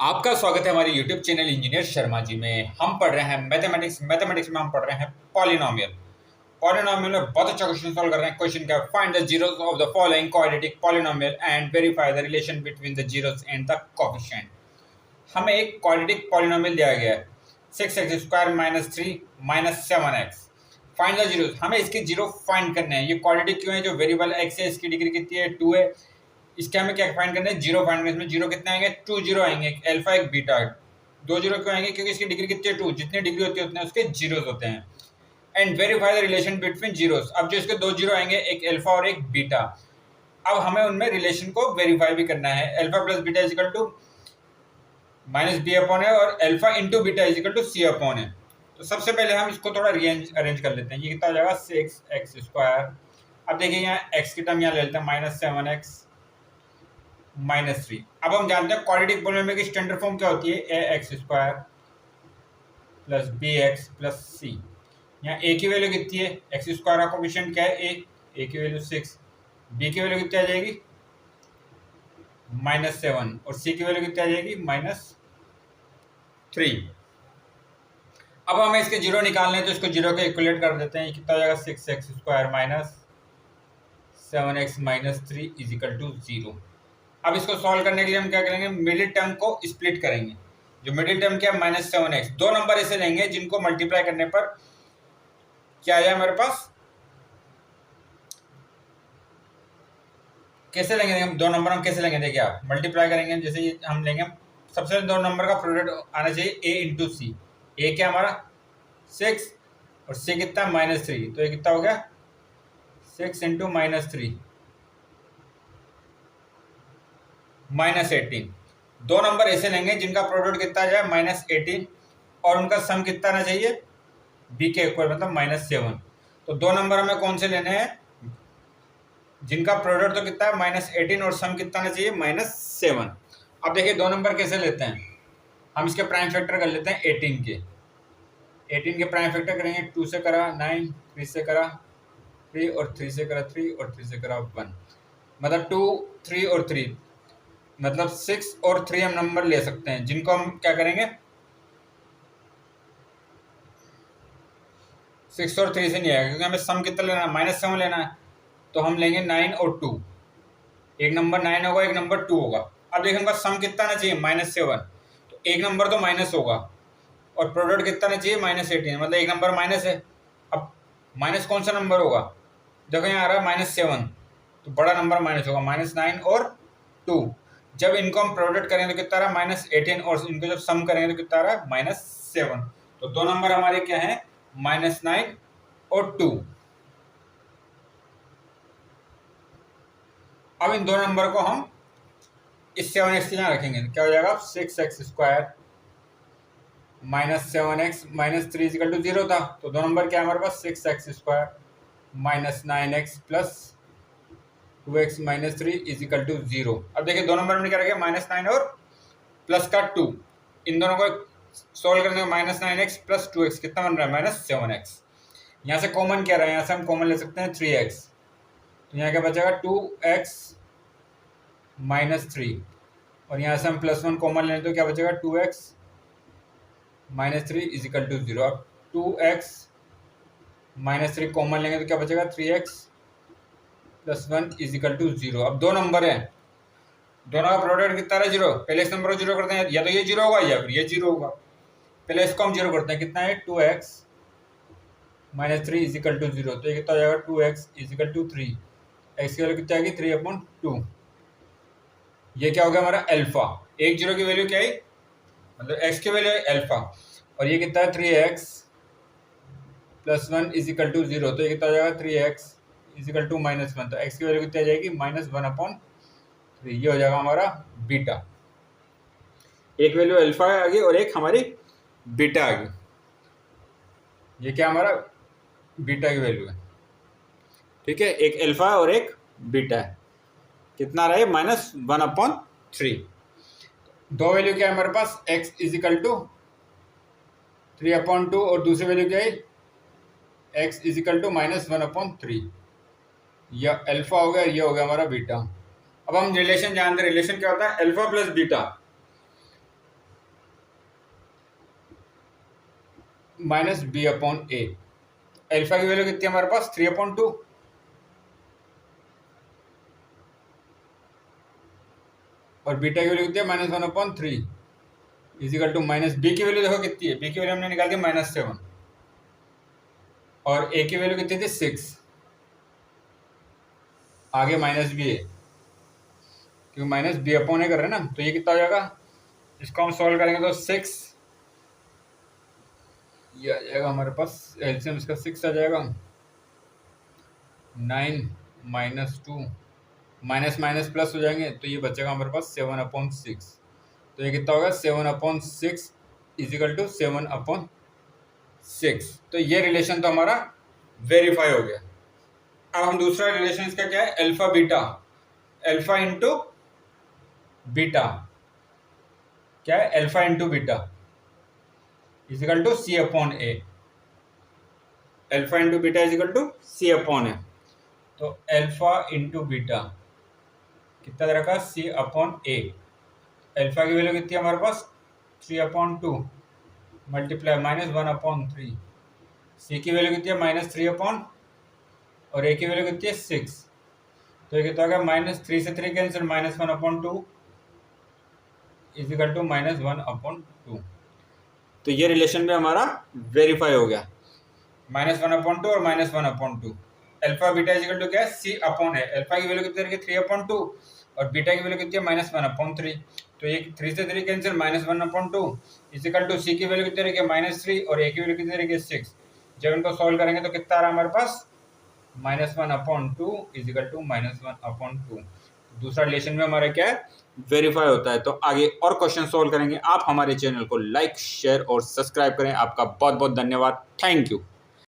आपका स्वागत है हमारे YouTube channel engineer Sharma ji में। हम पढ़ रहे हैं मैथमेटिक्स में हम पढ़ रहे हैं पॉलिनोमियल। पॉलिनोमियल में बहुत अच्छा क्वेश्चन सॉल्व कर रहे हैं। क्वेश्चन क्या है? Find the zeros of the following quadratic polynomial and verify the relation between the zeros and the coefficient. हमें एक क्वाड्रेटिक पॉलिनोमियल दिया गया है 6x² - 3 - 7x। Find the zeros, हमें इसके जीरो फाइंड करने हैं। ये क्वाड्रेटिक क्यों है? जो वेरिएबल x है इसकी डिग्री कितनी है? 2 है। इसके हमें क्या फाइंड करना है? जीरो फाइंड करना है। इसमें जीरो कितने आएंगे? 2 जीरो आएंगे, एक अल्फा एक बीटा। 2 जीरो क्यों आएंगे? क्योंकि इसकी डिग्री कितनी है? 2। जितनी डिग्री होती है उतने उसके जीरोस होते हैं। And verify the relation between zeros. अब जो इसके 2 जीरो आएंगे, एक अल्फा और एक बीटा, अब हमें उनमें रिलेशन को वेरीफाई भी करना है। Alpha plus beta is equal to -b upon है और alpha into beta is equal to c upon है। तो सबसे पहले हम इसको थोड़ा अरेंज कर लेते हैं। ये कितना हो जाएगा? 6x²। अब देखिए यहाँ x की टर्म यहाँ ले लेते हैं -7x -3। अब हम जानते हैं क्वाड्रेटिक पॉलिनोमियल की स्टैंडर्ड फॉर्म क्या होती है? ax² + bx + c। यहाँ a की वैल्यू कितनी है? x² का कोएफिशिएंट क्या है? a की वैल्यू 6, b की वैल्यू कितनी आ जाएगी? -7 और c की वैल्यू कितनी आ जाएगी? -3। अब हमें इसके जीरो निकालने हैं तो इसको जीरो के इक्वलेट कर देते हैं। ये कितना हो जाएगा? 6x² - 7x -3 = 0। अब इसको सॉल्व करने के लिए हम क्या करेंगे? मिडिल टर्म को स्प्लिट करेंगे। जो मिडिल टर्म क्या है? -7x। दो नंबर ऐसे लेंगे जिनको मल्टीप्लाई करने पर क्या आ जाए हमारे पास? कैसे लेंगे हम दो नंबर? हम कैसे लेंगे? देखिए आप मल्टीप्लाई करेंगे। जैसे ये हम लेंगे, सबसे पहले दो नंबर का प्रोडक्ट आना चाहिए a इंटू सी। ए क्या हमारा? 6 और c कितना? -3। तो ये कितना हो गया? 6 इंटू -3 -18। दो नंबर ऐसे लेंगे जिनका प्रोडक्ट कितना आ जाए? -18 और उनका सम कितना आना चाहिए? b के इक्वल, मतलब -7। तो दो नंबर हमें कौन से लेने हैं जिनका प्रोडक्ट तो कितना है? -18 और सम कितना आना चाहिए? -7। अब देखिए दो नंबर कैसे लेते हैं। हम इसके प्राइम फैक्टर कर लेते हैं 18 के। 18 के प्राइम फैक्टर करेंगे। 2 से करा 9, 3 से करा 3 और 3 से करा 3 और 3 से करा 1, मतलब 2, 3 और 3, मतलब 6 और 3 हम नंबर ले सकते हैं जिनको हम क्या करेंगे? 6 और 3 से नहीं आएगा क्योंकि हमें सम कितना लेना है? -7 लेना है। तो हम लेंगे 9 और 2। एक नंबर 9 होगा, एक नंबर 2 होगा। अब देखिए उनका सम कितना आना चाहिए? -7। तो एक नंबर तो माइनस होगा और प्रोडक्ट कितना आना चाहिए? -18, मतलब एक नंबर माइनस है। अब माइनस कौन सा नंबर होगा? देखो यहाँ आ रहा है -7, तो बड़ा नंबर माइनस होगा। -9 और 2। जब इनको हम प्रोडक्ट करेंगे तो कितना आ रहा है? -18 और इनको जब सम करेंगे तो कितना आ रहा है? -7। तो दो नंबर हमारे क्या हैं? -9 और 2। अब इन दो नंबर को हम इस 7x के यहाँ रखेंगे। क्या हो जाएगा? 6x² - 7x -3 = 0 था। तो दो नंबर क्या है हमारे पास? 6x² - 9x + 2x -3 = 0। अब देखिए दो नंबर में क्या रखे? -9 और प्लस का 2। इन दोनों को सोल्व करने में -9x + 2x कितना बन रहा है? -7x। यहाँ से कॉमन क्या रहा है? यहाँ से हम कॉमन ले सकते हैं 3x। तो यहाँ क्या बचेगा? 2x -3 और यहाँ से हम +1 कॉमन लें तो क्या बचेगा? 2x -3 = 0। अब 2x -3 कॉमन लेंगे तो क्या बचेगा? 3x + 1 = 0। अब दो नंबर हैं, दोनों का प्रोडक्ट कितना है? 0। पहले इस नंबर को 0 करते हैं, या तो ये 0 होगा या फिर ये 0 होगा। पहले इसको हम 0 करते हैं। कितना है? 2x -3 = 0। तो ये कितना हो जाएगा? 2x = 3। x की वैल्यू कितनी आएगी? 3/2। ये क्या हो गया हमारा? अल्फा। एक जीरो की वैल्यू क्या है? मतलब x की वैल्यू है अल्फा। और ये कितना है? 3x + 1 = 0। तो ये कितना हो जाएगा? 3x = -1। तो x की वैल्यू कितनी आ जाएगी? -1/3। ये हो जाएगा हमारा बीटा। एक वैल्यू अल्फा आ गई और एक हमारी बीटा आ गई। ये क्या हमारा? बीटा की वैल्यू है। ठीक है, एक अल्फा और एक बीटा है। कितना रहा है? -1/3। दो वैल्यू क्या है हमारे पास? x = 3/2 और दूसरी वैल्यू क्या है? x = -1/3। यह अल्फा हो गया, ये हो गया हमारा बीटा। अब हम रिलेशन जानते हैं। रिलेशन क्या होता है? Alpha plus beta. Minus B upon A. Alpha की वैल्यू कितनी है हमारे पास 3/2 और बीटा की वैल्यू कितनी है -1/3 इजिकल टू माइनस बी की वैल्यू देखो कितनी है, बी की वैल्यू हमने निकाल दी -7 और ए की वैल्यू कितनी थी 6, आगे माइनस बी है क्योंकि माइनस बी अपॉन ए कर रहे हैं ना, तो ये कितना हो जाएगा, इसको हम सॉल्व करेंगे तो 6 ये आ जाएगा हमारे पास, एलसीएम इसका 6 आ जाएगा, 9 -2 माइनस माइनस प्लस हो जाएंगे तो ये बचेगा हमारे पास 7/6। तो ये कितना होगा 7/6 इजिकल टू 7/6। तो ये रिलेशन तो हमारा वेरीफाई हो गया। अब हम दूसरा रिलेशन इसका क्या है, alpha beta, alpha into beta क्या है, alpha into beta equal to C upon A, alpha into beta equal to C upon A. तो अल्फा इंटू बीटा कितना दे रखा, सी अपॉन ए। अल्फा की वैल्यू कितनी है हमारे पास 3/2 मल्टीप्लाई -1/3। सी की वैल्यू कितनी है -3 और ए की वैल्यू कितनी है 6। तो ये कितना होगा -3 से 3 कैंसिल, -1/2 इजिकल टू -1/2। तो ये रिलेशन में हमारा वेरीफाई हो गया, -1/2 और -1/2। अल्फा बीटा इजिकल टू क्या है, सी अपॉन है। अल्फा की वैल्यू कितनी है 3/2 और बीटा की वैल्यू कितनी है -1/3। तो ये 3 से 3 कैंसिल, -1/2 इजिकल टू सी की वैल्यू कितनी रहेगी -3 और ए की वैल्यू कितनी रहेगी 6। जब इनको सॉल्व करेंगे तो कितना आ रहा है हमारे पास -1/2 इजिकल टू -1/2। दूसरा रिलेशन में हमारा क्या है, वेरीफाई होता है। तो आगे और क्वेश्चन सॉल्व करेंगे। आप हमारे चैनल को लाइक शेयर और सब्सक्राइब करें। आपका बहुत बहुत धन्यवाद, थैंक यू।